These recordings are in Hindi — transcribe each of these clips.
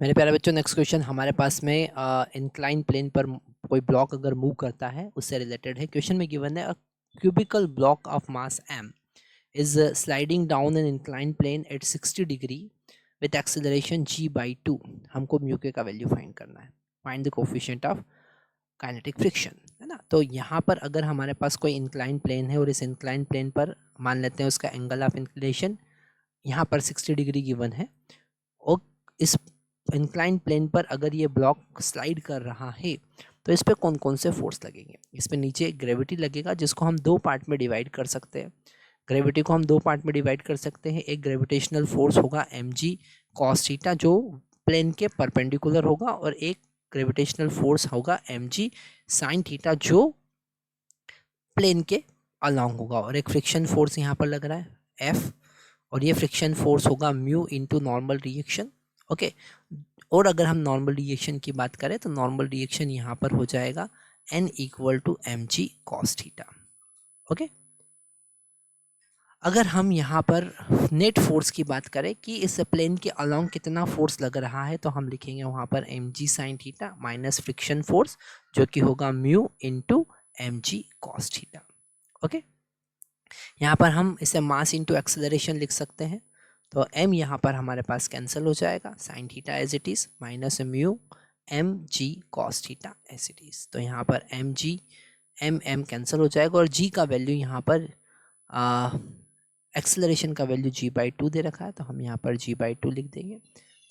मेरे प्यारे बच्चों, नेक्स्ट क्वेश्चन हमारे पास में इंक्लाइन प्लेन पर कोई ब्लॉक अगर मूव करता है उससे रिलेटेड है। क्वेश्चन में गिवन है, a cubical block of mass m is sliding down an inclined plane at 60 degree with acceleration g by 2। हमको म्यू के का वैल्यू फाइंड करना है। Find the coefficient of kinetic friction, है ना। तो यहाँ पर अगर हमारे पास कोई इंक्लाइन प्लेन है और इस इंक्लाइन प्लेन पर मान लेते हैं उसका एंगल ऑफ इंक्लिनेशन यहाँ पर 60 डिग्री गिवन है, और इस इंक्लाइन प्लेन पर अगर ये ब्लॉक स्लाइड कर रहा है तो इस पर कौन कौन से फोर्स लगेंगे। इस पर नीचे ग्रेविटी लगेगा, जिसको हम दो पार्ट में डिवाइड कर सकते हैं। ग्रेविटी को हम दो पार्ट में डिवाइड कर सकते हैं। एक ग्रेविटेशनल फोर्स होगा mg cos थीटा जो प्लेन के परपेंडिकुलर होगा, और एक ग्रेविटेशनल फोर्स होगा mg sin थीटा जो प्लेन के अलोंग होगा, और एक फ्रिक्शन फोर्स यहाँ पर लग रहा है F, और ये फ्रिक्शन फोर्स होगा mu into normal reaction. Okay, और अगर हम नॉर्मल रिएक्शन की बात करें तो नॉर्मल रिएक्शन यहाँ पर हो जाएगा n equal to mg cos theta. Okay, अगर हम यहाँ पर नेट फोर्स की बात करें कि इस प्लेन के अलोंग कितना फोर्स लग रहा है, तो हम लिखेंगे वहाँ पर mg sin theta minus friction force जो कि होगा mu into mg cos theta. Okay, यहाँ पर हम इसे मास इंटू एक्सेलरेशन लिख सकते हैं, तो m यहाँ पर हमारे पास कैंसिल हो जाएगा, sine theta as it is minus mu M G cos theta as it is. तो यहाँ पर एम जी एम कैंसिल हो जाएगा, और g का वैल्यू यहाँ पर एक्सेलरेशन का वैल्यू g बाई 2 दे रखा है, तो हम यहाँ पर g बाई 2 लिख देंगे।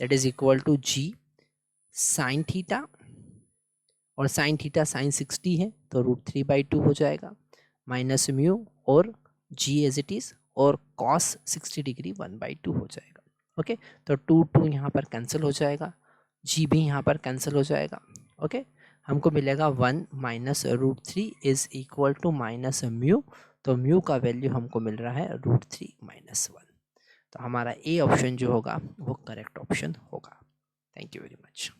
That is equal to g sine theta, और साइन थीटा साइन 60 है तो √3/2 हो जाएगा, माइनस म्यू और g एज इट इज़, और cos 60 डिग्री 1/2 हो जाएगा। ओके, तो 2 यहाँ पर कैंसिल हो जाएगा, g भी यहाँ पर कैंसिल हो जाएगा। ओके, हमको मिलेगा 1 minus √3 is equal to minus mu, तो म्यू का वैल्यू हमको मिल रहा है √3 माइनस 1। तो हमारा ए ऑप्शन जो होगा वो करेक्ट ऑप्शन होगा। Thank you very much.